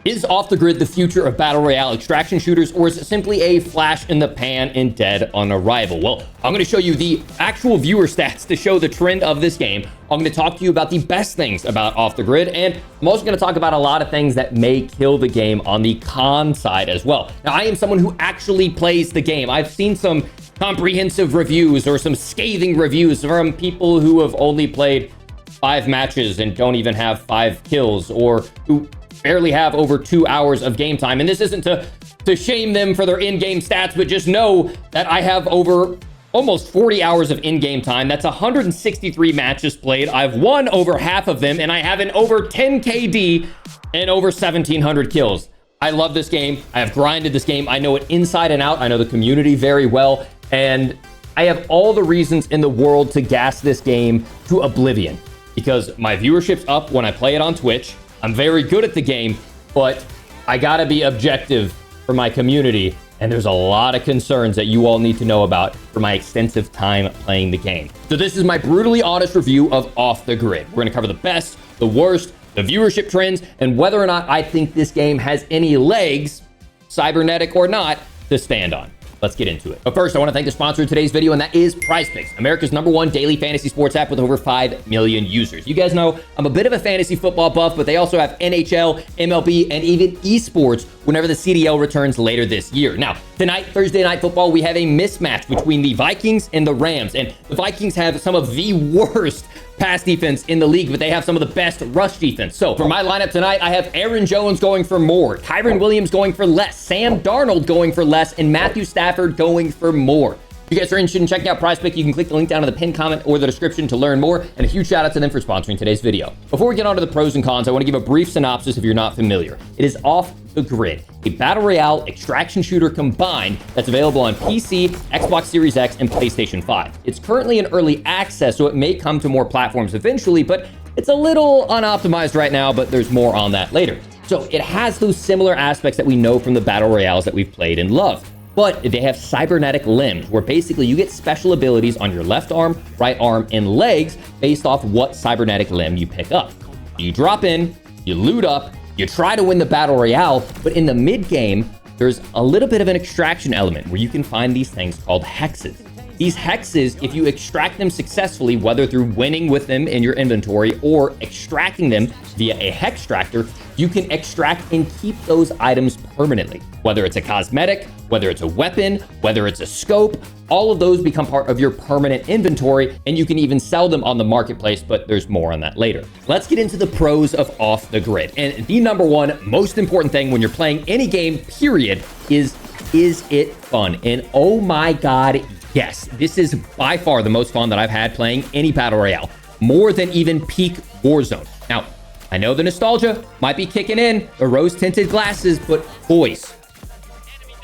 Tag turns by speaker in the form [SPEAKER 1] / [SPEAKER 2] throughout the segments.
[SPEAKER 1] Is Off the Grid the future of battle royale extraction shooters, or is it simply a flash in the pan and dead on arrival? Well, I'm going to show you the actual viewer stats to show the trend of this game. I'm going to talk to you about the best things about Off the Grid, and I'm also going to talk about a lot of things that may kill the game on the con side as well. Now, I am someone who actually plays the game. I've seen some comprehensive reviews or some scathing reviews from people who have only played 5 matches and don't even have 5 kills, or who barely have over 2 hours of game time. And this isn't to shame them for their in-game stats, but just know that I have over almost 40 hours of in-game time. That's 163 matches played. I've won over half of them, and I have an over 10 KD and over 1,700 kills. I love this game. I have grinded this game. I know it inside and out. I know the community very well, and I have all the reasons in the world to gas this game to oblivion, because my viewership's up when I play it on Twitch. I'm very good at the game, but I gotta be objective for my community, and there's a lot of concerns that you all need to know about for my extensive time playing the game. So this is my brutally honest review of Off the Grid. We're gonna cover the best, the worst, the viewership trends, and whether or not I think this game has any legs, cybernetic or not, to stand on. Let's get into it. But first, I want to thank the sponsor of today's video, and that is PrizePicks, America's #1 daily fantasy sports app with over 5 million users. You guys know I'm a bit of a fantasy football buff, but they also have NHL, MLB, and even esports whenever the CDL returns later this year. Now, tonight, Thursday Night Football, we have a mismatch between the Vikings and the Rams, and the Vikings have some of the worst pass defense in the league, but they have some of the best rush defense. So for my lineup tonight, I have Aaron Jones going for more, Kyren Williams going for less, Sam Darnold going for less, and Matthew Stafford going for more. If you guys are interested in checking out PrizePicks, you can click the link down in the pinned comment or the description to learn more, and a huge shout out to them for sponsoring today's video. Before we get on to the pros and cons, I want to give a brief synopsis if you're not familiar. It is Off the Grid, a battle royale extraction shooter combined that's available on PC, Xbox Series X, and PlayStation 5. It's currently in early access, so it may come to more platforms eventually, but it's a little unoptimized right now, but there's more on that later. So it has those similar aspects that we know from the battle royales that we've played and loved. But they have cybernetic limbs, where basically you get special abilities on your left arm, right arm, and legs based off what cybernetic limb you pick up. You drop in, you loot up, you try to win the battle royale, but in the mid game, there's a little bit of an extraction element where you can find these things called hexes. These hexes, if you extract them successfully, whether through winning with them in your inventory or extracting them via a hextractor, you can extract and keep those items permanently. Whether it's a cosmetic, whether it's a weapon, whether it's a scope, all of those become part of your permanent inventory, and you can even sell them on the marketplace, but there's more on that later. Let's get into the pros of Off the Grid. And the #1 most important thing when you're playing any game, period, is it fun? And oh my God, yes, this is by far the most fun that I've had playing any battle royale, more than even peak Warzone. Now, I know the nostalgia might be kicking in, the rose-tinted glasses, but boys,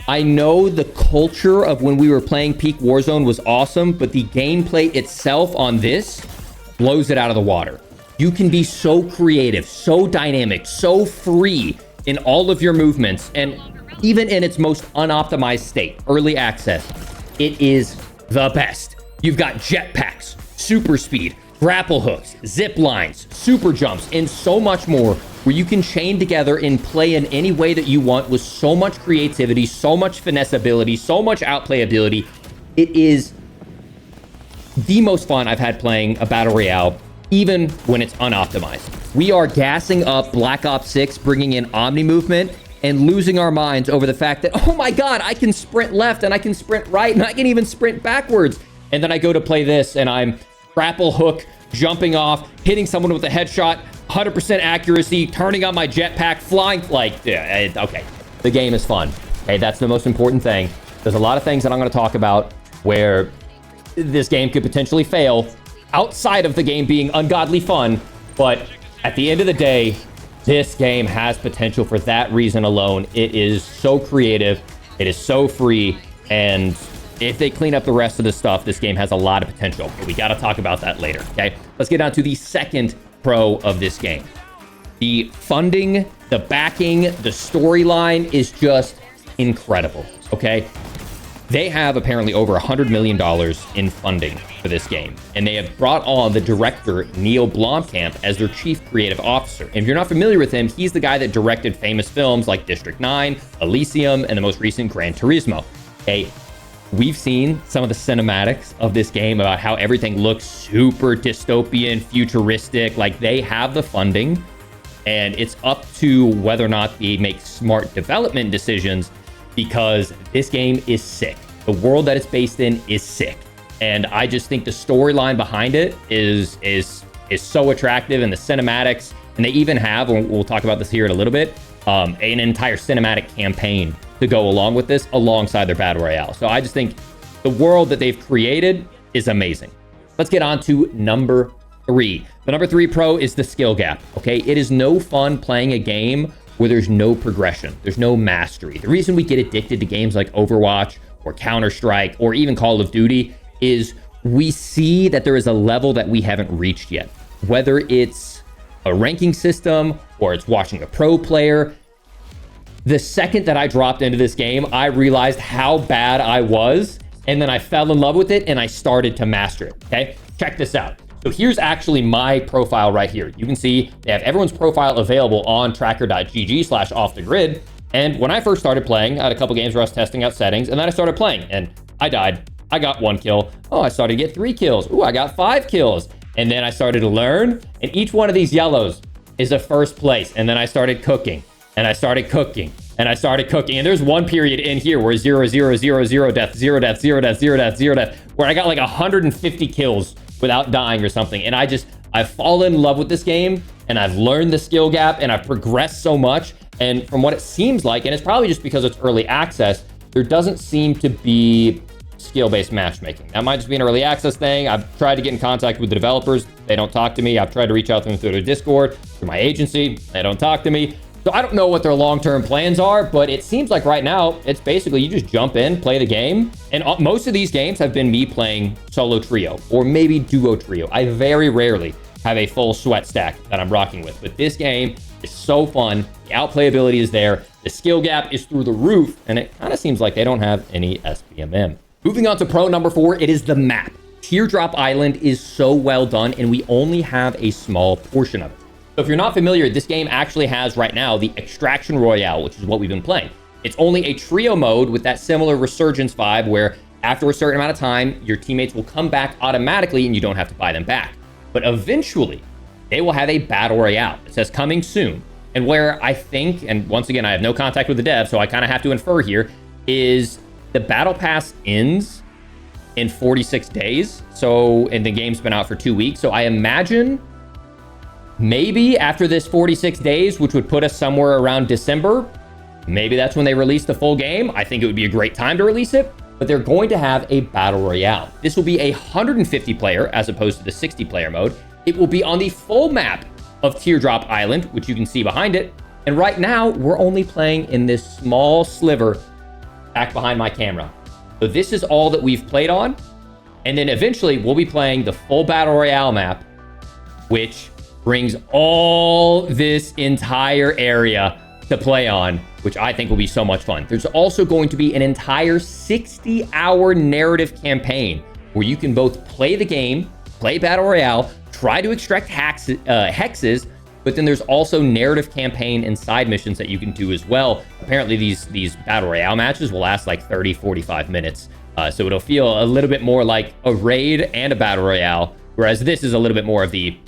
[SPEAKER 1] I know the culture of when we were playing peak Warzone was awesome, but the gameplay itself on this blows it out of the water. You can be so creative, so dynamic, so free in all of your movements, and even in its most unoptimized state, early access, it is the best. You've got jetpacks, super speed, grapple hooks, zip lines, super jumps, and so much more, where you can chain together and play in any way that you want with so much creativity, so much finesse ability, so much outplay ability. It is the most fun I've had playing a battle royale, even when it's unoptimized. We are gassing up Black Ops 6, bringing in Omni movement, and losing our minds over the fact that, oh my God, I can sprint left and I can sprint right and I can even sprint backwards. And then I go to play this and I'm grapple hook, jumping off, hitting someone with a headshot, 100% accuracy, turning on my jetpack, flying like, yeah, okay, the game is fun. Okay, that's the most important thing. There's a lot of things that I'm going to talk about where this game could potentially fail outside of the game being ungodly fun, but at the end of the day, this game has potential for that reason alone. It is so creative, it is so free, and if they clean up the rest of the stuff, this game has a lot of potential. But we got to talk about that later, okay? Let's get on to the second pro of this game. The funding, the backing, the storyline is just incredible, okay? They have apparently over $100 million in funding for this game, and they have brought on the director, Neil Blomkamp, as their chief creative officer. And if you're not familiar with him, he's the guy that directed famous films like District 9, Elysium, and the most recent Gran Turismo. Okay, we've seen some of the cinematics of this game about how everything looks super dystopian, futuristic. Like, they have the funding, and it's up to whether or not they make smart development decisions, because this game is sick. The world that it's based in is sick. And I just think the storyline behind it is so attractive, and the cinematics, and they even have, we'll talk about this here in a little bit, an entire cinematic campaign to go along with this, alongside their Battle Royale. So I just think the world that they've created is amazing. Let's get on to number 3. The number 3 pro is the skill gap, okay? It is no fun playing a game where there's no progression, there's no mastery. The reason we get addicted to games like Overwatch or Counter-Strike or even Call of Duty is we see that there is a level that we haven't reached yet. Whether it's a ranking system or it's watching a pro player, the second that I dropped into this game, I realized how bad I was, and then I fell in love with it and I started to master it, okay? Check this out. So here's actually my profile right here. You can see they have everyone's profile available on tracker.gg/offthegrid. And when I first started playing, I had a couple games where I was testing out settings, and then I started playing and I died. I got 1 kill. Oh, I started to get 3 kills. Ooh, I got 5 kills. And then I started to learn, and each one of these yellows is a first place. And then I started cooking, and I started cooking, and I started cooking. And there's one period in here where 0, 0, 0, 0 death, 0 death, 0 death, 0 death, 0 death, where I got like 150 kills without dying or something. And I've fallen in love with this game, and I've learned the skill gap, and I've progressed so much. And from what it seems like, and it's probably just because it's early access, there doesn't seem to be skill-based matchmaking. That might just be an early access thing. I've tried to get in contact with the developers. They don't talk to me. I've tried to reach out to them through their Discord, through my agency. They don't talk to me. So I don't know what their long-term plans are, but it seems like right now, it's basically you just jump in, play the game. And most of these games have been me playing solo trio or maybe duo trio. I very rarely have a full sweat stack that I'm rocking with. But this game is so fun. The outplayability is there. The skill gap is through the roof. And it kind of seems like they don't have any SPMM. Moving on to pro number 4, it is the map. Teardrop Island is so well done, and we only have a small portion of it. So if you're not familiar, this game actually has right now the Extraction Royale, which is what we've been playing. It's only a trio mode with that similar Resurgence vibe where after a certain amount of time, your teammates will come back automatically and you don't have to buy them back. But eventually, they will have a Battle Royale. It says coming soon. And where I think, and once again, I have no contact with the dev, so I kind of have to infer here, is the Battle Pass ends in 46 days. So, and the game's been out for 2 weeks. So I imagine maybe after this 46 days, which would put us somewhere around December, maybe that's when they release the full game. I think it would be a great time to release it, but they're going to have a Battle Royale. This will be a 150 player as opposed to the 60 player mode. It will be on the full map of Teardrop Island, which you can see behind it. And right now, we're only playing in this small sliver back behind my camera. So this is all that we've played on. And then eventually we'll be playing the full Battle Royale map, which brings all this entire area to play on, which I think will be so much fun. There's also going to be an entire 60-hour narrative campaign where you can both play the game, play Battle Royale, try to extract hexes, but then there's also narrative campaign and side missions that you can do as well. Apparently these Battle Royale matches will last like 30, 45 minutes. So it'll feel a little bit more like a raid and a Battle Royale, whereas this is a little bit more of the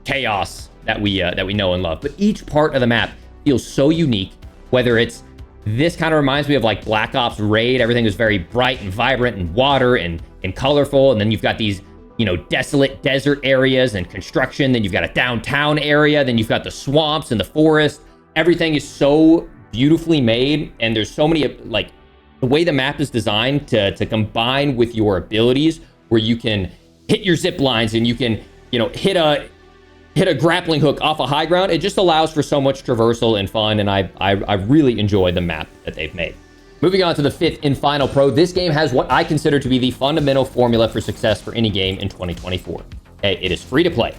[SPEAKER 1] chaos that we know and love. But each part of the map feels so unique, whether it's this kind of reminds me of like Black Ops Raid. Everything is very bright and vibrant and water and colorful. And then you've got these, you know, desolate desert areas and construction. Then you've got a downtown area. Then you've got the swamps and the forest. Everything is so beautifully made. And there's so many, like, the way the map is designed to combine with your abilities, where you can hit your zip lines and you can, you know, hit a grappling hook off a high ground. It just allows for so much traversal and fun. And I really enjoy the map that they've made. Moving on to the 5th and final pro, this game has what I consider to be the fundamental formula for success for any game in 2024. It is free to play.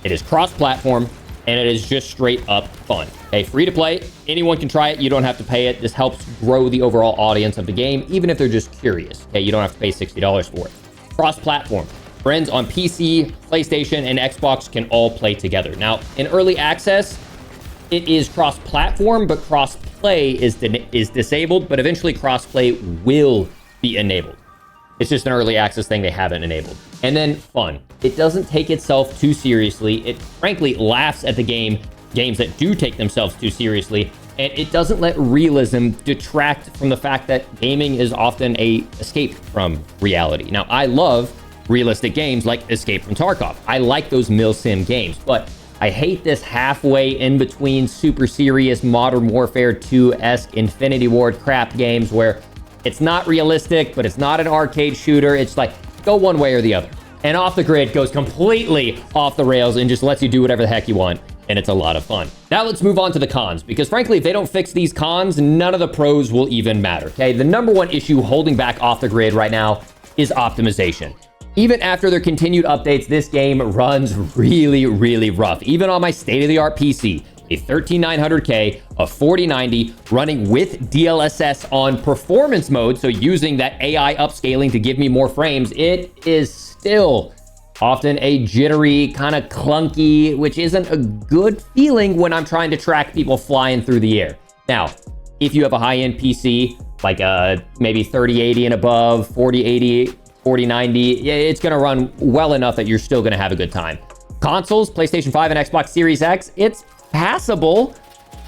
[SPEAKER 1] It is cross-platform, and it is just straight up fun. Okay, free to play. Anyone can try it. You don't have to pay it. This helps grow the overall audience of the game, even if they're just curious. Okay, you don't have to pay $60 for it. Cross-platform. Friends on PC, PlayStation, and Xbox can all play together. Now, in early access, it is cross-platform, but cross-play is disabled, but eventually cross-play will be enabled. It's just an early access thing they haven't enabled. And then fun. It doesn't take itself too seriously. It frankly laughs at the games that do take themselves too seriously, and it doesn't let realism detract from the fact that gaming is often a escape from reality. Now, I love realistic games like Escape from Tarkov. I like those milsim games, but I hate this halfway in between super serious Modern Warfare 2-esque Infinity Ward crap games where it's not realistic, but it's not an arcade shooter. It's like, go one way or the other. And Off the Grid goes completely off the rails and just lets you do whatever the heck you want. And it's a lot of fun. Now let's move on to the cons, because frankly, if they don't fix these cons, none of the pros will even matter, okay? The number one issue holding back Off the Grid right now is optimization. Even after their continued updates, this game runs really, really rough. Even on my state-of-the-art PC, a 13900K, a 4090, running with DLSS on performance mode, so using that AI upscaling to give me more frames, it is still often a jittery, kind of clunky, which isn't a good feeling when I'm trying to track people flying through the air. Now, if you have a high-end PC, like maybe 3080 and above, 4080, 4090, it's going to run well enough that you're still going to have a good time. Consoles, PlayStation 5 and Xbox Series X, it's passable,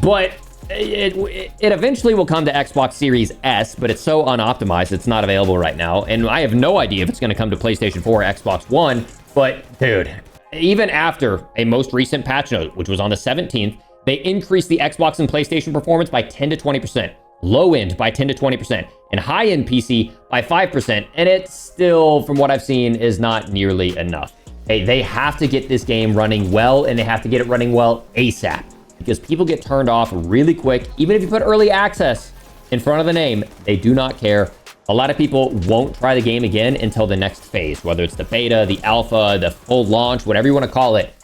[SPEAKER 1] but it eventually will come to Xbox Series S, but it's so unoptimized, it's not available right now. And I have no idea if it's going to come to PlayStation 4 or Xbox One, but dude, even after a most recent patch note, which was on the 17th, they increased the Xbox and PlayStation performance by 10 to 20%, low end by 10 to 20%, and high end PC by 5%. And it still, from what I've seen, is not nearly enough. Hey, they have to get this game running well, and they have to get it running well ASAP, because people get turned off really quick. Even if you put early access in front of the name, they do not care. A lot of people won't try the game again until the next phase, whether it's the beta, the alpha, the full launch, whatever you want to call it.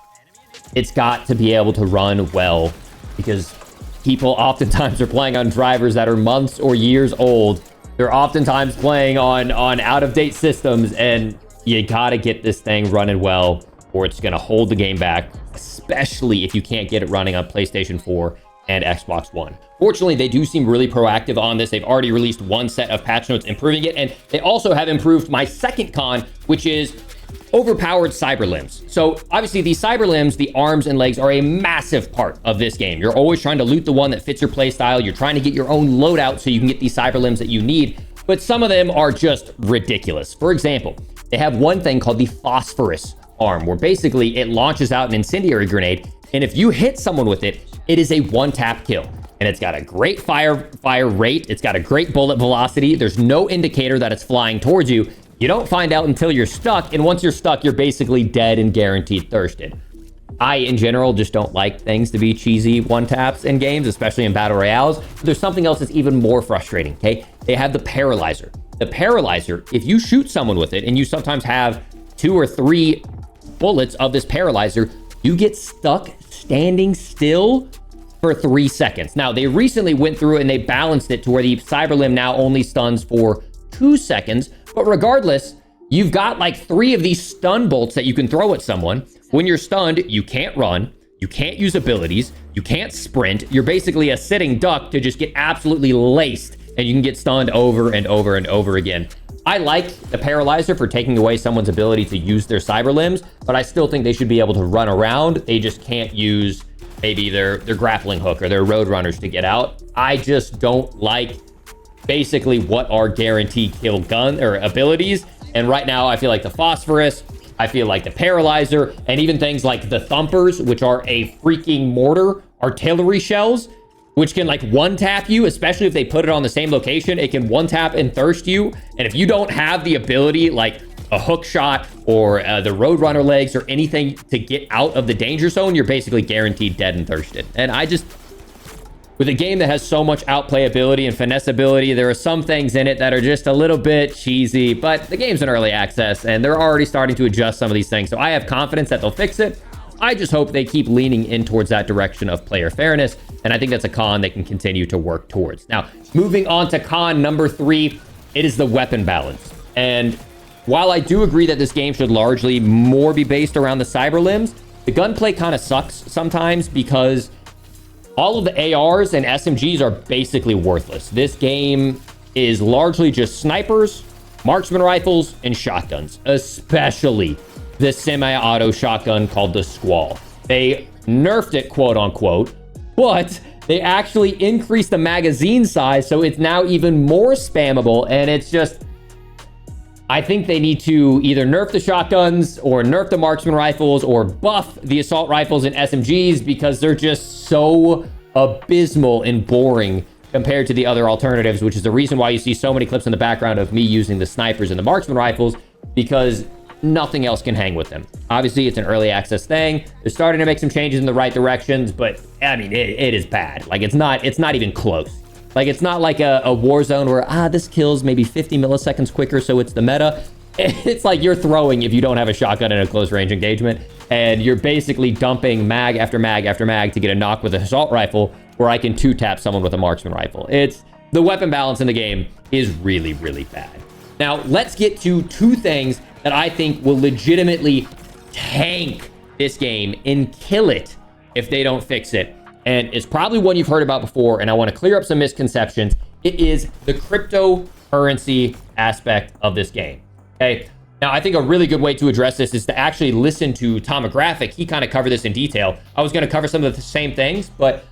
[SPEAKER 1] It's got to be able to run well, because people oftentimes are playing on drivers that are months or years old. They're oftentimes playing on out-of-date systems, and you gotta get this thing running well, or it's gonna hold the game back, especially if you can't get it running on PlayStation 4 and Xbox One. Fortunately, they do seem really proactive on this. They've already released one set of patch notes improving it, and they also have improved my second con, which is overpowered cyber limbs. So obviously these cyber limbs, the arms and legs, are a massive part of this game. You're always trying to loot the one that fits your playstyle. You're trying to get your own loadout so you can get these cyber limbs that you need, but some of them are just ridiculous. For example, they have one thing called the phosphorus arm, where basically it launches out an incendiary grenade, and if you hit someone with it, it is a one-tap kill. And it's got a great fire rate. It's got a great bullet velocity. There's no indicator that it's flying towards you. You don't find out until you're stuck, and once you're stuck, you're basically dead and guaranteed thirsted. I, in general, just don't like things to be cheesy one-taps in games, especially in battle royales. But there's something else that's even more frustrating, okay? They have the paralyzer. The paralyzer, if you shoot someone with it, and you sometimes have 2 or 3 bullets of this paralyzer, you get stuck standing still for 3 seconds. Now, they recently went through and they balanced it to where the cyber limb now only stuns for 2 seconds. But regardless, you've got like 3 of these stun bolts that you can throw at someone. When you're stunned, you can't run, you can't use abilities, you can't sprint. You're basically a sitting duck to just get absolutely laced, and you can get stunned over and over and over again. I like the paralyzer for taking away someone's ability to use their cyber limbs, but I still think they should be able to run around. They just can't use maybe their grappling hook or their road runners to get out. I just don't like basically what are guaranteed kill gun or abilities. And right now I feel like the phosphorus, I feel like the paralyzer, and even things like the thumpers, which are a freaking mortar artillery shells, which can like one tap you, especially if they put it on the same location. It can one tap and thirst you. And if you don't have the ability, like a hook shot or the roadrunner legs or anything to get out of the danger zone, you're basically guaranteed dead and thirsted. And I just, with a game that has so much outplay ability and finesse ability, there are some things in it that are just a little bit cheesy, but the game's in early access and they're already starting to adjust some of these things. So I have confidence that they'll fix it. I just hope they keep leaning in towards that direction of player fairness, and I think that's a con they can continue to work towards. Now, moving on to con number 3, it is the weapon balance. And while I do agree that this game should largely more be based around the cyber limbs, the gunplay kind of sucks sometimes because all of the ARs and SMGs are basically worthless. This game is largely just snipers, marksman rifles, and shotguns, especially the semi-auto shotgun called the Squall. They nerfed it, quote unquote, but they actually increased the magazine size, so it's now even more spammable, and it's just, I think they need to either nerf the shotguns or nerf the marksman rifles or buff the assault rifles and SMGs because they're just so abysmal and boring compared to the other alternatives, which is the reason why you see so many clips in the background of me using the snipers and the marksman rifles, because nothing else can hang with them. Obviously, it's an early access thing. They're starting to make some changes in the right directions, but I mean, it is bad. Like, it's not even close. Like, it's not like a Warzone where, this kills maybe 50 milliseconds quicker, so it's the meta. It's like you're throwing if you don't have a shotgun in a close range engagement, and you're basically dumping mag after mag after mag to get a knock with an assault rifle, where I can 2-tap someone with a marksman rifle. The weapon balance in the game is really, really bad. Now, let's get to 2 things that I think will legitimately tank this game and kill it if they don't fix it. And it's probably one you've heard about before, and I want to clear up some misconceptions. It is the cryptocurrency aspect of this game, okay? Now, I think a really good way to address this is to actually listen to Tomographic. He kind of covered this in detail. I was going to cover some of the same things, but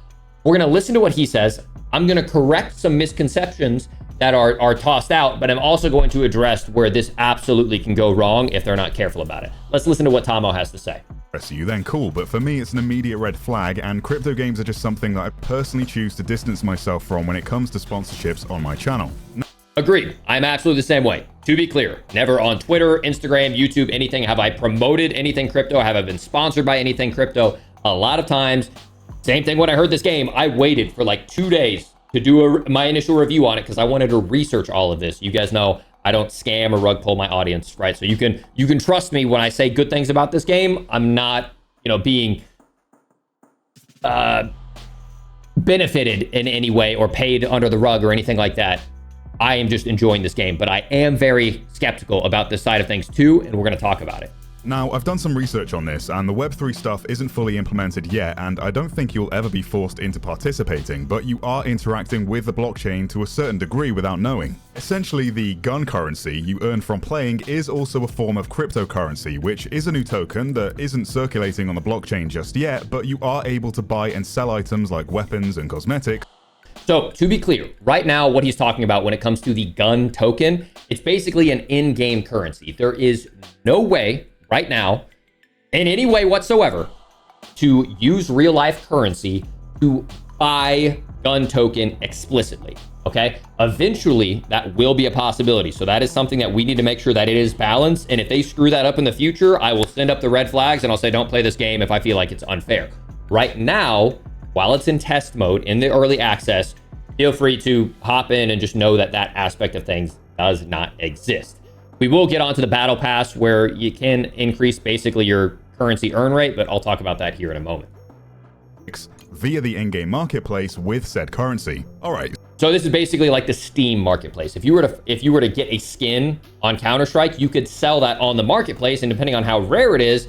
[SPEAKER 1] we're going to listen to what he says. I'm going to correct some misconceptions that are tossed out, but I'm also going to address where this absolutely can go wrong if they're not careful about it. Let's listen to what Tomo has to say.
[SPEAKER 2] You then cool, but for me it's an immediate red flag, and crypto games are just something that I personally choose to distance myself from when it comes to sponsorships on my channel.
[SPEAKER 1] Agreed. I'm absolutely the same way. To be clear, never on Twitter, Instagram, YouTube, anything have I promoted anything crypto, have I been sponsored by anything crypto. A lot of times, same thing when I heard this game, I waited for like 2 days to do my initial review on it because I wanted to research all of this. You guys know I don't scam or rug pull my audience, right? So you can trust me when I say good things about this game. I'm not, being benefited in any way or paid under the rug or anything like that. I am just enjoying this game, but I am very skeptical about this side of things too, and we're going to talk about it.
[SPEAKER 2] Now, I've done some research on this, and the Web3 stuff isn't fully implemented yet, and I don't think you'll ever be forced into participating, but you are interacting with the blockchain to a certain degree without knowing. Essentially, the gun currency you earn from playing is also a form of cryptocurrency, which is a new token that isn't circulating on the blockchain just yet, but you are able to buy and sell items like weapons and cosmetics.
[SPEAKER 1] So, to be clear, right now, what he's talking about when it comes to the gun token, it's basically an in-game currency. There is no way right now, in any way whatsoever, to use real life currency to buy gun token explicitly, okay? Eventually, that will be a possibility. So that is something that we need to make sure that it is balanced. And if they screw that up in the future, I will send up the red flags and I'll say, don't play this game if I feel like it's unfair. Right now, while it's in test mode, in the early access, feel free to hop in and just know that that aspect of things does not exist. We will get onto the battle pass where you can increase basically your currency earn rate, but I'll talk about that here in a moment.
[SPEAKER 2] Via the in-game marketplace with said currency. All right.
[SPEAKER 1] So this is basically like the Steam marketplace. If you were to get a skin on Counter-Strike, you could sell that on the marketplace, and depending on how rare it is,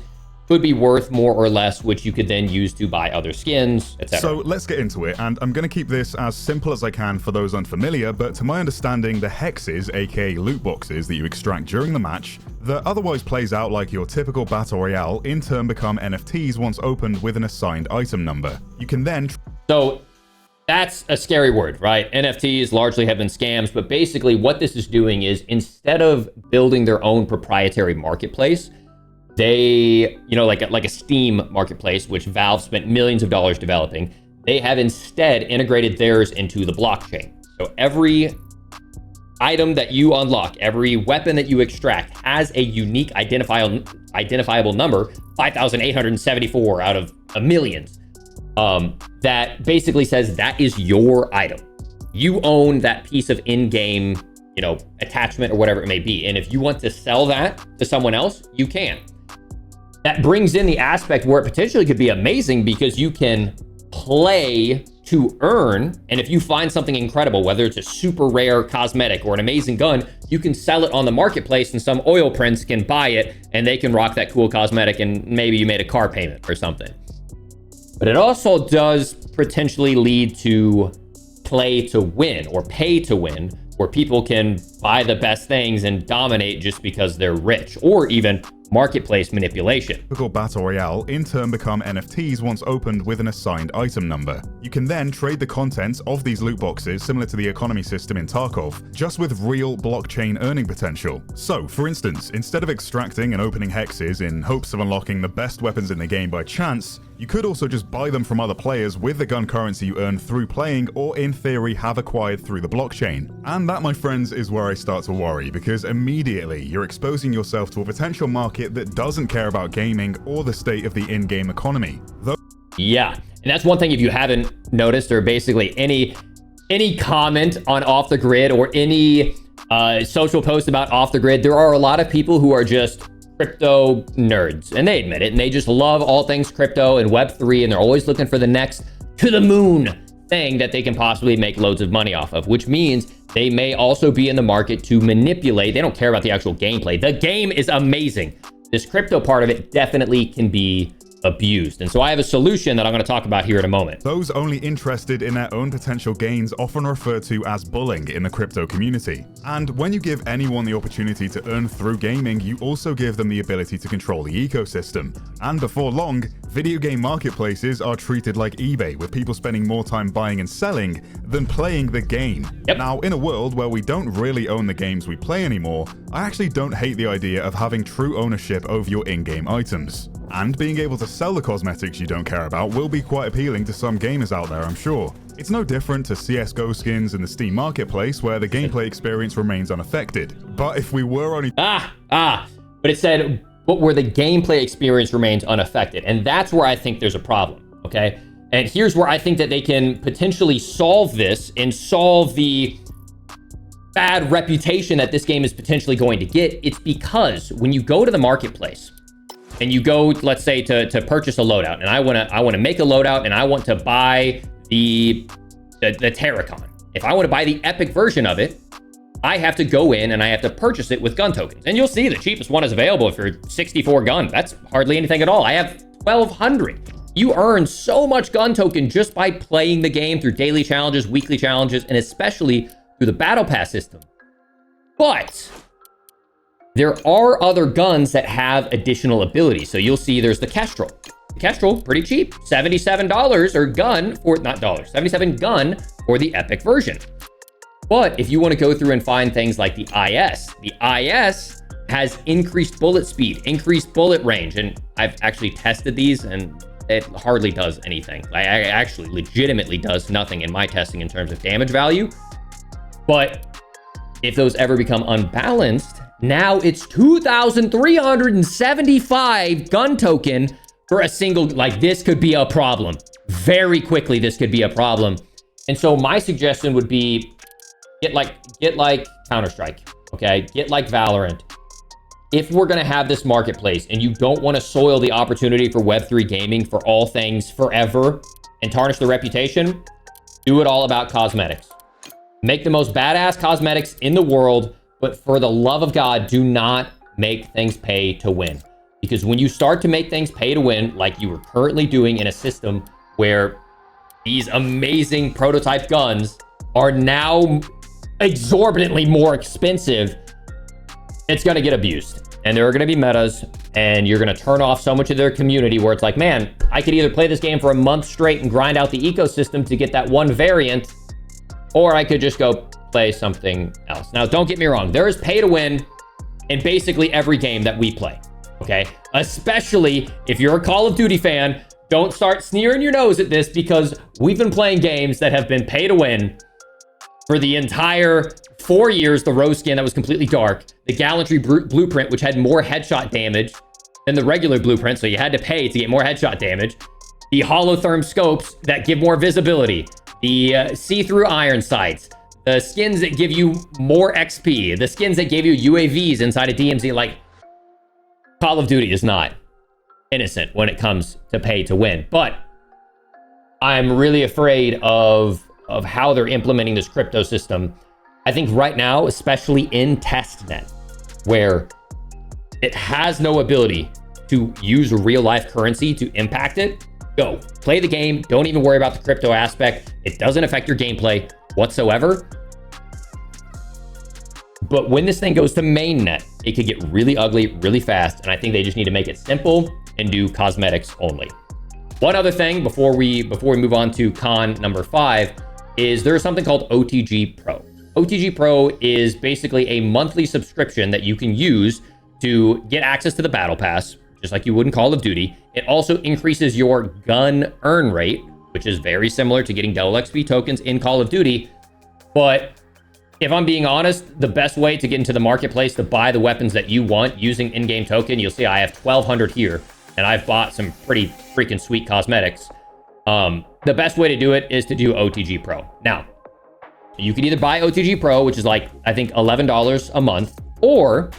[SPEAKER 1] could be worth more or less, which you could then use to buy other skins, etc.
[SPEAKER 2] So let's get into it, and I'm going to keep this as simple as I can for those unfamiliar, but to my understanding, the hexes, aka loot boxes that you extract during the match, that otherwise plays out like your typical battle royale, in turn become NFTs once opened with an assigned item number. You can then...
[SPEAKER 1] So that's a scary word, right? NFTs largely have been scams, but basically what this is doing is instead of building their own proprietary marketplace, they, like a Steam marketplace, which Valve spent millions of dollars developing, they have instead integrated theirs into the blockchain. So every item that you unlock, every weapon that you extract has a unique identifiable number, 5,874 out of a million, that basically says that is your item. You own that piece of in-game, attachment or whatever it may be. And if you want to sell that to someone else, you can. that brings in the aspect where it potentially could be amazing because you can play to earn. And if you find something incredible, whether it's a super rare cosmetic or an amazing gun, you can sell it on the marketplace and some oil prince can buy it and they can rock that cool cosmetic and maybe you made a car payment or something. But it also does potentially lead to play to win or pay to win, where people can buy the best things and dominate just because they're rich, or even marketplace manipulation.
[SPEAKER 2] Typical Battle Royale in turn become NFTs once opened with an assigned item number. You can then trade the contents of these loot boxes, similar to the economy system in Tarkov, just with real blockchain earning potential. So, for instance, instead of extracting and opening hexes in hopes of unlocking the best weapons in the game by chance, you could also just buy them from other players with the gun currency you earn through playing or in theory have acquired through the blockchain. And that, my friends, is where I start to worry, because immediately you're exposing yourself to a potential market that doesn't care about gaming or the state of the in-game economy.
[SPEAKER 1] Yeah, and that's one thing if you haven't noticed, or basically any comment on Off the Grid or any social post about Off the Grid, there are a lot of people who are just crypto nerds, and they admit it, and they just love all things crypto and Web3, and they're always looking for the next to the moon thing that they can possibly make loads of money off of, which means they may also be in the market to manipulate. They don't care about the actual gameplay. The game is amazing. This crypto part of it definitely can be abused. And so I have a solution that I'm going to talk about here in a moment.
[SPEAKER 2] Those only interested in their own potential gains often referred to as bulling in the crypto community. And when you give anyone the opportunity to earn through gaming, you also give them the ability to control the ecosystem. And before long, video game marketplaces are treated like eBay, with people spending more time buying and selling than playing the game.
[SPEAKER 1] Yep.
[SPEAKER 2] Now, in a world where we don't really own the games we play anymore, I actually don't hate the idea of having true ownership over your in-game items. And being able to sell the cosmetics you don't care about will be quite appealing to some gamers out there, I'm sure. It's no different to CSGO skins in the Steam marketplace, where the gameplay experience remains unaffected. But if we were only...
[SPEAKER 1] But it said, but where the gameplay experience remains unaffected. And that's where I think there's a problem, okay? And here's where I think that they can potentially solve this and solve the bad reputation that this game is potentially going to get. It's because when you go to the marketplace, and you go, let's say, to purchase a loadout, and I want to make a loadout, and I want to buy the Terracon. If I want to buy the epic version of it, I have to go in and I have to purchase it with gun tokens. And you'll see the cheapest one is available for 64 gun. That's hardly anything at all. I have 1,200. You earn so much gun token just by playing the game through daily challenges, weekly challenges, and especially through the battle pass system. But there are other guns that have additional abilities. So you'll see there's the Kestrel. The Kestrel, pretty cheap, $77 or gun, or not dollars, 77 gun for the epic version. But if you want to go through and find things like the IS has increased bullet speed, increased bullet range. And I've actually tested these and it hardly does anything. I actually legitimately does nothing in my testing in terms of damage value. But if those ever become unbalanced, now it's 2,375 gun token for a single, like this could be a problem. Very quickly, this could be a problem. And so my suggestion would be get like Counter-Strike, okay? Get like Valorant. If we're gonna have this marketplace and you don't wanna soil the opportunity for Web3 gaming for all things forever and tarnish the reputation, do it all about cosmetics. Make the most badass cosmetics in the world, but for the love of God, do not make things pay to win. Because when you start to make things pay to win, like you are currently doing in a system where these amazing prototype guns are now exorbitantly more expensive, it's going to get abused. And there are going to be metas, and you're going to turn off so much of their community where it's like, man, I could either play this game for a month straight and grind out the ecosystem to get that one variant, or I could just go play something else. Now, don't get me wrong. There is pay to win in basically every game that we play, okay? Especially if you're a Call of Duty fan, don't start sneering your nose at this, because we've been playing games that have been pay to win for the entire 4 years. The Rose skin that was completely dark, the Gallantry blueprint, which had more headshot damage than the regular blueprint, so you had to pay to get more headshot damage, the holotherm scopes that give more visibility, the see-through iron sights, the skins that give you more XP, the skins that gave you UAVs inside of DMZ. Like, Call of Duty is not innocent when it comes to pay to win. But I'm really afraid of how they're implementing this crypto system. I think right now, especially in testnet, where it has no ability to use real life currency to impact it, go play the game. Don't even worry about the crypto aspect. It doesn't affect your gameplay whatsoever. But when this thing goes to mainnet, it could get really ugly really fast. And I think they just need to make it simple and do cosmetics only. One other thing before we move on to con number 5 is there's something called OTG Pro. OTG Pro is basically a monthly subscription that you can use to get access to the Battle Pass, just like you would in Call of Duty. It also increases your gun earn rate, which is very similar to getting double XP tokens in Call of Duty. But if I'm being honest, the best way to get into the marketplace to buy the weapons that you want using in-game token, you'll see I have 1,200 here, and I've bought some pretty freaking sweet cosmetics. The best way to do it is to do OTG Pro. Now, you can either buy OTG Pro, which is like, I think, $11 a month, or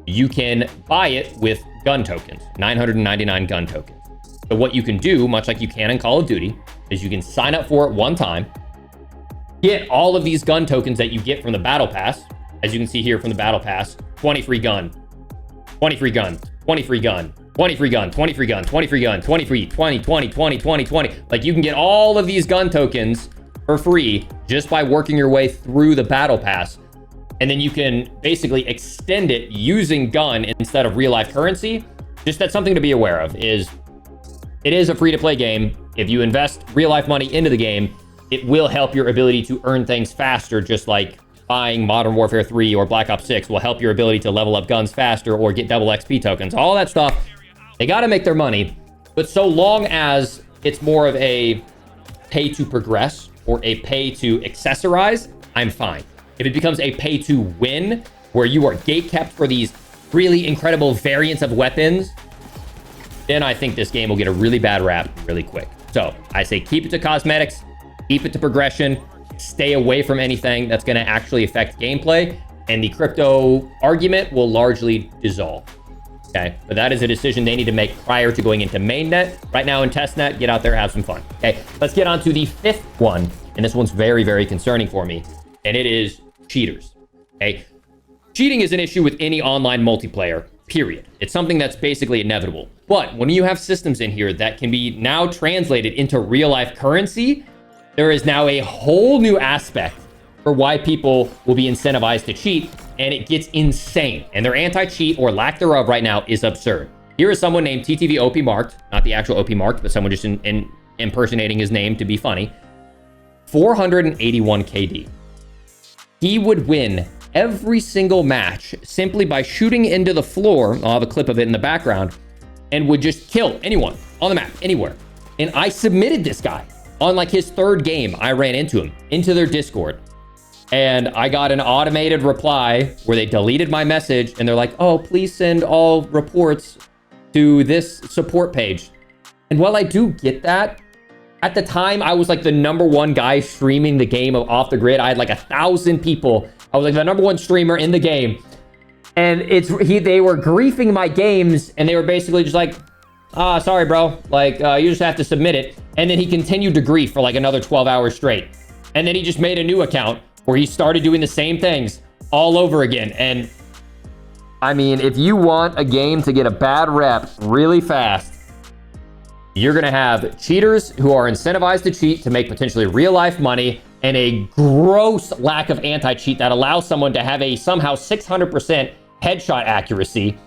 [SPEAKER 1] you can buy it with gun tokens, 999 gun tokens. So what you can do, much like you can in Call of Duty, is you can sign up for it one time, get all of these gun tokens that you get from the Battle Pass. As you can see here from the Battle Pass, 20 free gun, 20 free gun, 20 free gun, 20 free gun, 20 free gun, 20 free gun, 20 free, 20, 20, 20, 20, 20. Like, you can get all of these gun tokens for free just by working your way through the Battle Pass. And then you can basically extend it using gun instead of real life currency. Just that's something to be aware of, is it is a free to play game. If you invest real life money into the game, it will help your ability to earn things faster, just like buying Modern Warfare 3 or Black Ops 6 will help your ability to level up guns faster or get double XP tokens. All that stuff, they got to make their money. But so long as it's more of a pay to progress or a pay to accessorize, I'm fine. If it becomes a pay to win, where you are gatekept for these really incredible variants of weapons, then I think this game will get a really bad rap really quick. So I say keep it to cosmetics, keep it to progression, stay away from anything that's going to actually affect gameplay, and the crypto argument will largely dissolve. Okay, but that is a decision they need to make prior to going into mainnet. Right now in testnet, get out there, have some fun. Okay, let's get on to the 5th one, and this one's very, very concerning for me, and it is cheaters. Okay, cheating is an issue with any online multiplayer, period. It's something that's basically inevitable. But when you have systems in here that can be now translated into real life currency, there is now a whole new aspect for why people will be incentivized to cheat, and it gets insane. And their anti-cheat or lack thereof right now is absurd. Here is someone named TTV OP Marked, not the actual OP Marked, but someone just impersonating his name to be funny. 481 KD. He would win every single match simply by shooting into the floor. I'll have a clip of it in the background, and would just kill anyone on the map, anywhere. And I submitted this guy on like his 3rd game. I ran into him, into their Discord. And I got an automated reply where they deleted my message and they're like, oh, please send all reports to this support page. And while I do get that, at the time I was like the #1 guy streaming the game of Off the Grid. I had like 1,000 people. I was like the #1 streamer in the game. And they were griefing my games, and they were basically just like, sorry, bro. Like, you just have to submit it. And then he continued to grief for like another 12 hours straight. And then he just made a new account where he started doing the same things all over again. And I mean, if you want a game to get a bad rep really fast, you're going to have cheaters who are incentivized to cheat to make potentially real life money, and a gross lack of anti-cheat that allows someone to have a somehow 600% headshot accuracy,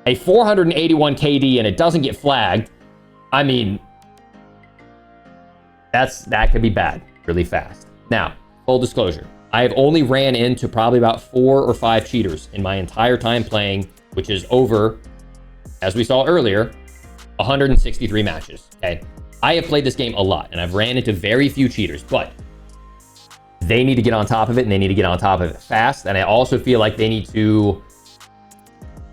[SPEAKER 1] a 481 KD, and it doesn't get flagged. I mean, that could be bad really fast. Now, full disclosure, I have only ran into probably about 4 or 5 cheaters in my entire time playing, which is over, as we saw earlier, 163 matches. Okay, I have played this game a lot, and I've ran into very few cheaters, but they need to get on top of it, and they need to get on top of it fast. And I also feel like they need to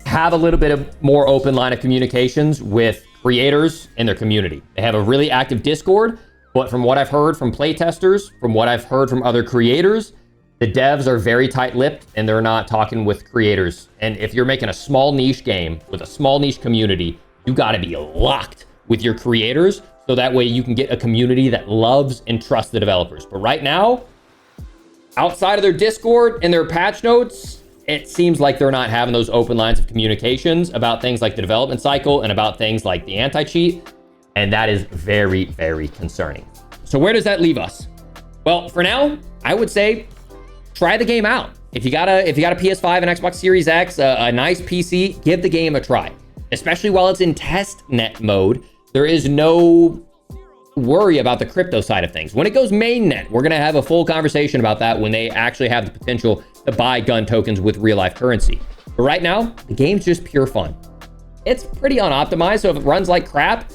[SPEAKER 1] have a little bit of more open line of communications with creators and their community. They have a really active Discord, but from what I've heard from playtesters, from what I've heard from other creators, the devs are very tight-lipped, and they're not talking with creators. And if you're making a small niche game with a small niche community, You got to be locked with your creators so that way you can get a community that loves and trusts the developers. But right now, outside of their Discord and their patch notes, it seems like they're not having those open lines of communications about things like the development cycle and about things like the anti-cheat. And that is very, very concerning. So where does that leave us? Well, for now, I would say try the game out. If you got a PS5 and Xbox Series X, a nice PC, give the game a try. Especially while it's in test net mode, there is no worry about the crypto side of things. When it goes mainnet, we're gonna have a full conversation about that when they actually have the potential to buy gun tokens with real life currency. But right now, the game's just pure fun. It's pretty unoptimized, so if it runs like crap,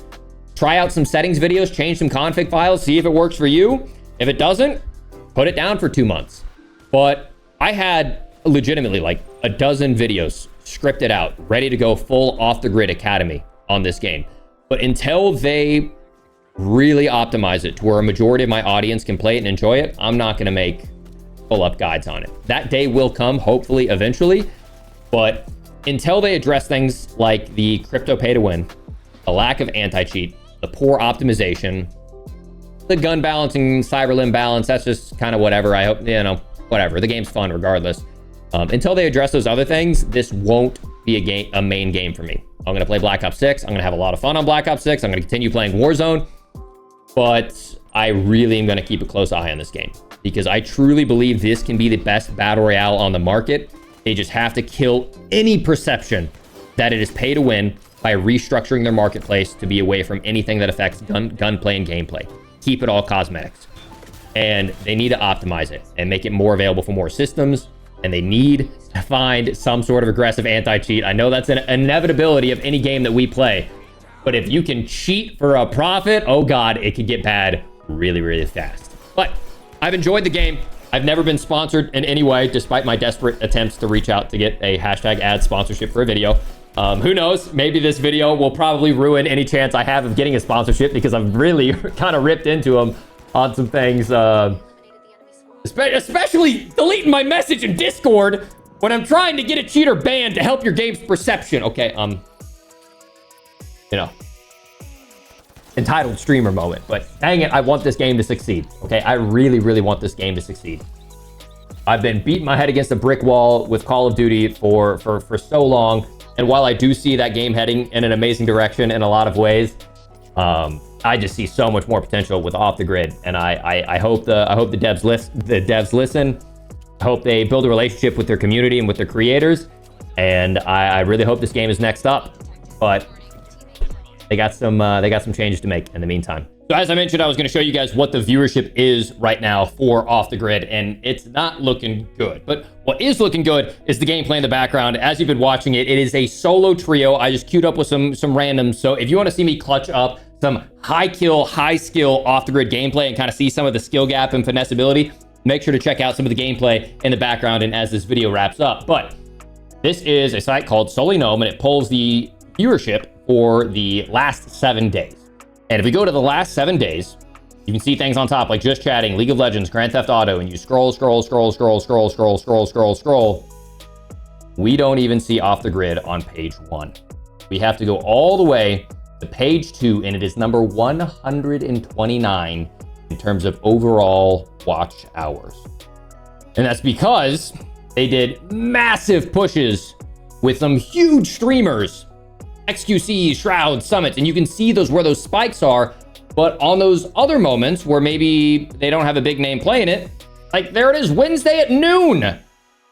[SPEAKER 1] try out some settings videos, change some config files, see if it works for you. If it doesn't, put it down for 2 months. But I had legitimately like a dozen videos scripted out, ready to go full off the grid academy on this game. But until they really optimize it to where a majority of my audience can play it and enjoy it, I'm not going to make full up guides on it. That day will come, hopefully, eventually. But until they address things like the crypto pay to win, the lack of anti-cheat, the poor optimization, the gun balancing, cyber limb balance, that's just kind of whatever. I hope, whatever. The game's fun regardless. Until they address those other things, this won't be a main game for me. I'm going to play Black Ops 6. I'm going to have a lot of fun on Black Ops 6. I'm going to continue playing Warzone. But I really am going to keep a close eye on this game because I truly believe this can be the best battle royale on the market. They just have to kill any perception that it is pay to win by restructuring their marketplace to be away from anything that affects gunplay and gameplay. Keep it all cosmetics. And they need to optimize it and make it more available for more systems. And they need to find some sort of aggressive anti-cheat. I know that's an inevitability of any game that we play. But if you can cheat for a profit, oh God, it could get bad really, really fast. But I've enjoyed the game. I've never been sponsored in any way, despite my desperate attempts to reach out to get a hashtag ad sponsorship for a video. Who knows? Maybe this video will probably ruin any chance I have of getting a sponsorship because I've really kind of ripped into them on some things. Especially deleting my message in Discord when I'm trying to get a cheater banned to help your game's perception. Okay, entitled streamer moment, but dang it, I want this game to succeed. Okay, I really, really want this game to succeed. I've been beating my head against a brick wall with Call of Duty for so long, and while I do see that game heading in an amazing direction in a lot of ways, I just see so much more potential with Off the Grid, and I hope the devs listen. I hope they build a relationship with their community and with their creators, and I really hope this game is next up. But they got some changes to make in the meantime. So as I mentioned, I was going to show you guys what the viewership is right now for Off the Grid, and it's not looking good. But what is looking good is the gameplay in the background. As you've been watching it, it is a solo trio. I just queued up with some randoms. So if you want to see me clutch up some high kill, high skill Off the Grid gameplay and kind of see some of the skill gap and finesse ability, make sure to check out some of the gameplay in the background and as this video wraps up. But this is a site called Solely Gnome, and it pulls the viewership for the last 7 days. And if we go to the last 7 days, you can see things on top like Just Chatting, League of Legends, Grand Theft Auto, and you scroll. We don't even see Off the Grid on page 1. We have to go all the way to page 2, and it is number 129 in terms of overall watch hours. And that's because they did massive pushes with some huge streamers, XQC, Shroud, Summit, and you can see where those spikes are. But on those other moments where maybe they don't have a big name playing it, like there it is Wednesday at noon, and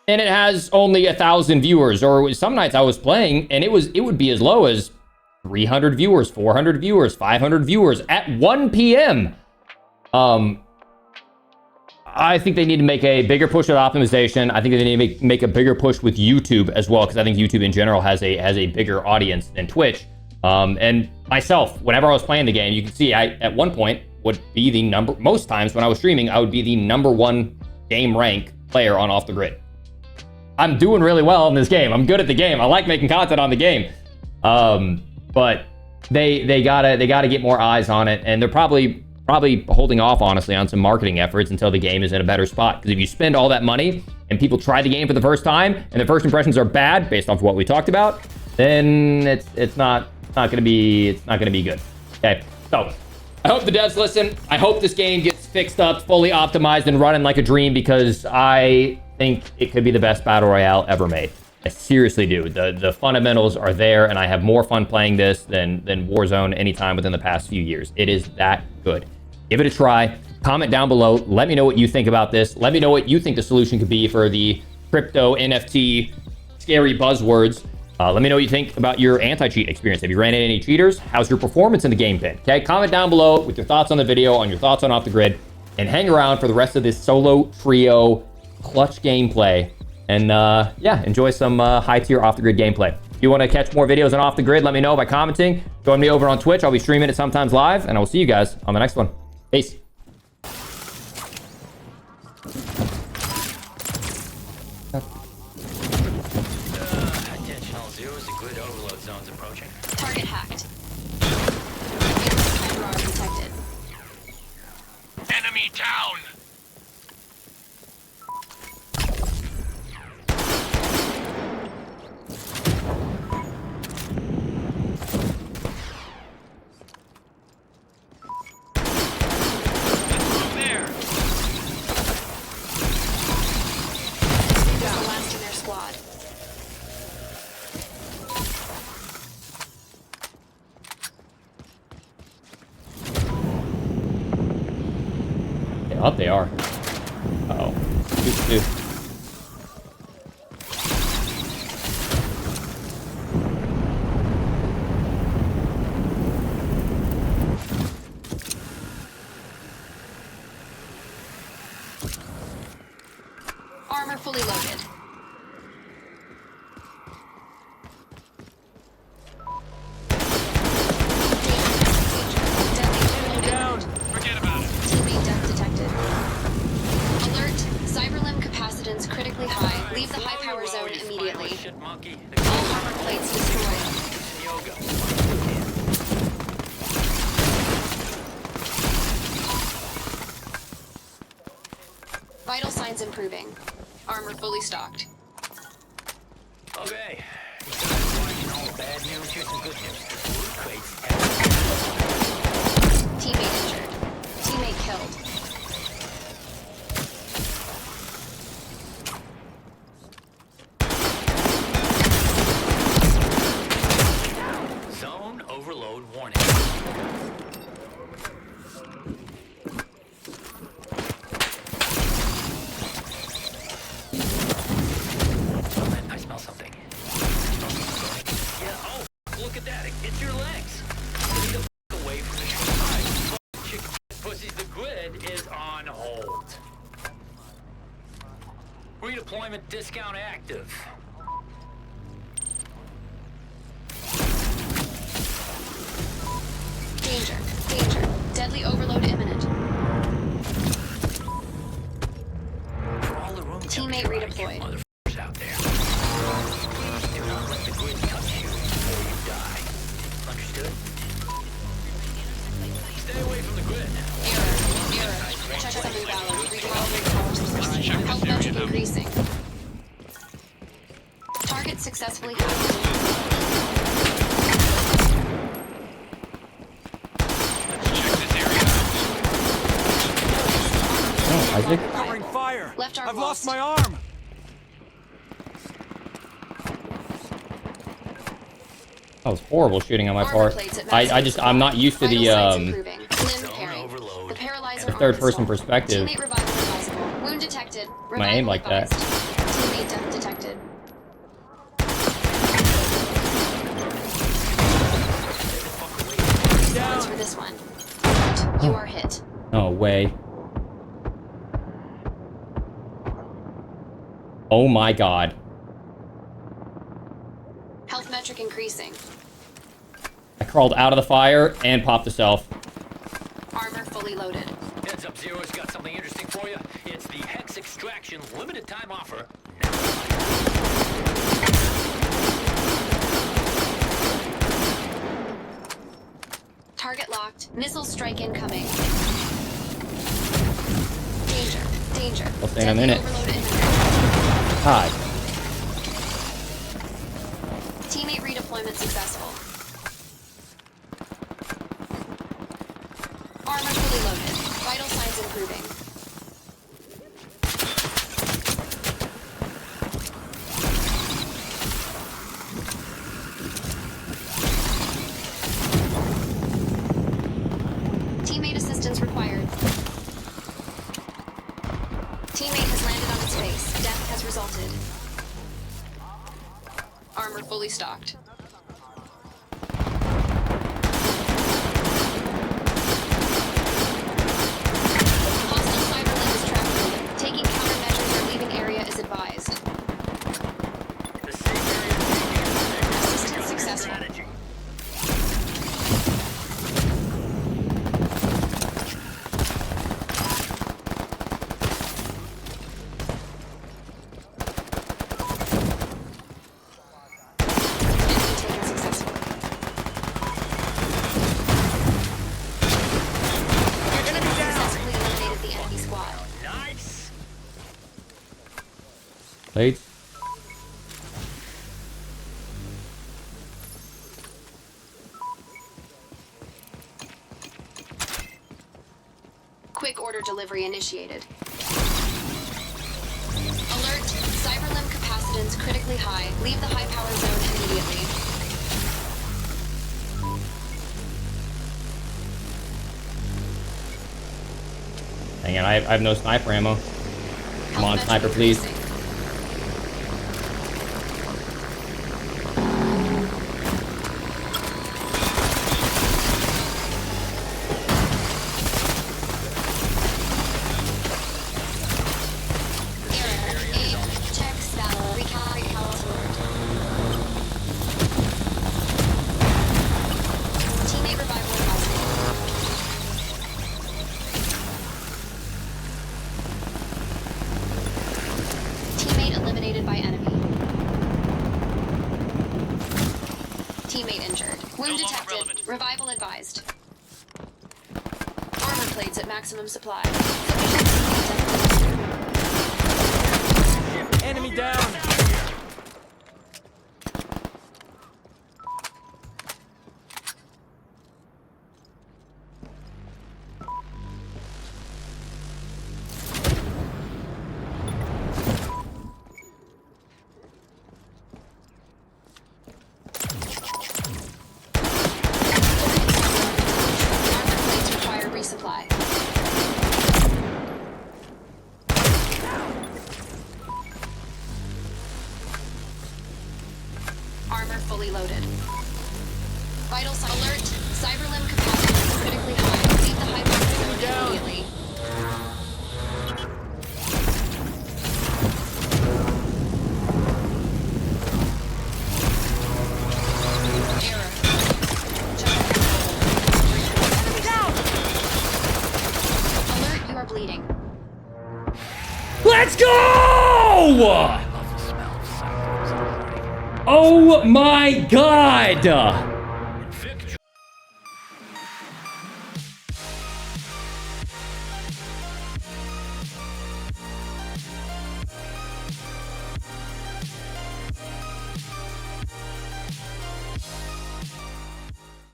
[SPEAKER 1] it has only 1,000 viewers. Or some nights I was playing and it would be as low as 300 viewers, 400 viewers, 500 viewers at 1 p.m. I think they need to make a bigger push with optimization. I think they need to make a bigger push with YouTube as well, because I think YouTube in general has a bigger audience than Twitch. And myself, whenever I was playing the game, you can see I at one point would be the most times when I was streaming, I would be the #1 game rank player on Off the Grid. I'm doing really well in this game. I'm good at the game. I like making content on the game. But they gotta get more eyes on it, and they're probably holding off, honestly, on some marketing efforts until the game is in a better spot. Because if you spend all that money and people try the game for the first time and the first impressions are bad based off of what we talked about, then it's not not gonna be good. Okay, so I hope the devs listen. I hope this game gets fixed up, fully optimized, and running like a dream, because I think it could be the best battle royale ever made. I seriously do. The fundamentals are there, and I have more fun playing this than Warzone anytime within the past few years. It is that good. Give it a try. Comment down below. Let me know what you think about this. Let me know what you think the solution could be for the crypto NFT scary buzzwords. Let me know what you think about your anti-cheat experience. Have you ran into any cheaters? How's your performance in the game pin? Okay, comment down below with your thoughts on the video, on your thoughts on Off the Grid, and hang around for the rest of this solo trio clutch gameplay. And yeah, enjoy some high-tier Off the Grid gameplay. If you want to catch more videos on Off the Grid, let me know by commenting. Join me over on Twitch. I'll be streaming it sometimes live, and I will see you guys on the next one. Peace.
[SPEAKER 3] Attention all zeros, the grid overload zone's approaching.
[SPEAKER 4] Target hacked. Detected.
[SPEAKER 3] Enemy down!
[SPEAKER 1] Up they are. Uh-oh. Shoot.
[SPEAKER 4] Armor fully loaded.
[SPEAKER 3] Down! Forget about it.
[SPEAKER 4] Teammate death detected. Alert. Cyberlimb capacitance critically high. Leave the high power zone immediately.
[SPEAKER 3] Shit monkey.
[SPEAKER 4] All armor plates destroyed.
[SPEAKER 3] Yoga.
[SPEAKER 4] Vital signs improving. Armor fully stocked.
[SPEAKER 3] Okay. Watching all the bad news, here's some good news. Crates.
[SPEAKER 4] Teammate injured. Teammate killed.
[SPEAKER 3] Zone overload warning. I smell something. Yeah, oh, look at that. It hits your legs. Get the f away from me. Chicken pussies, the grid is on hold. Redeployment discount active.
[SPEAKER 4] Danger. Danger. Deadly overload imminent.
[SPEAKER 3] All the room
[SPEAKER 4] Teammate redeployed.
[SPEAKER 3] motherfuckers out there. Do not let the grid touch you before you die. Understood? Stay away from the grid.
[SPEAKER 4] Error. Check 7 valid. Recalibrate power source. Health metric increasing. Target successfully hacked.
[SPEAKER 1] Oh, Isaac.
[SPEAKER 5] Covering fire.
[SPEAKER 4] Left arm
[SPEAKER 5] I've lost
[SPEAKER 4] lost.
[SPEAKER 5] my arm.
[SPEAKER 1] That was horrible shooting on my
[SPEAKER 4] Armor
[SPEAKER 1] part.
[SPEAKER 4] plates at
[SPEAKER 1] I'm not used to the
[SPEAKER 4] Vital signs improving. Limb
[SPEAKER 3] Zone
[SPEAKER 4] pairing.
[SPEAKER 3] overload.
[SPEAKER 4] The paralyzer arm
[SPEAKER 1] third person
[SPEAKER 4] installed.
[SPEAKER 1] perspective.
[SPEAKER 4] Teammate revival advisable. Wound detected.
[SPEAKER 1] My aim
[SPEAKER 4] Revival
[SPEAKER 1] like that.
[SPEAKER 4] advised. Teammate death detected. Thanks for this one. You are hit.
[SPEAKER 1] No way. Oh my god.
[SPEAKER 4] Health metric increasing.
[SPEAKER 1] I crawled out of the fire and popped the self.
[SPEAKER 4] Armor fully loaded.
[SPEAKER 3] Heads up, Zero's got something interesting for you. It's the Hex Extraction limited time offer.
[SPEAKER 4] Target locked. Missile strike incoming. Danger. Danger.
[SPEAKER 1] We'll stay in a
[SPEAKER 4] Deadly
[SPEAKER 1] minute.
[SPEAKER 4] overload imminent.
[SPEAKER 1] God.
[SPEAKER 4] Teammate redeployment successful. Armor fully stocked. Hostile Cyberlim is tracked. Taking countermeasures or leaving area is advised.
[SPEAKER 3] The safe area is
[SPEAKER 4] Assistant successful.
[SPEAKER 3] strategy.
[SPEAKER 4] Enemy taken successfully. Successfully eliminated the enemy squad.
[SPEAKER 3] Nice.
[SPEAKER 1] Late.
[SPEAKER 4] Quick order delivery initiated. Alert! Cyberlim capacitance critically high. Leave the high power zone immediately.
[SPEAKER 1] Hang on, I have no sniper ammo. Come on, sniper, please.
[SPEAKER 4] Error. Aim. Check spell. Recalculate. Teammate revival advised. Teammate eliminated by enemy. Teammate injured. Wound detected. Revival advised. Armor plates at maximum supply.
[SPEAKER 5] Enemy down!
[SPEAKER 4] Armor plates require resupply. Armor fully loaded. Vital alert. Cyberlim capacity is critically high. Leave the hyper zone immediately. Error. Enemy down. Alert, you are bleeding.
[SPEAKER 1] Let's go! Oh my god!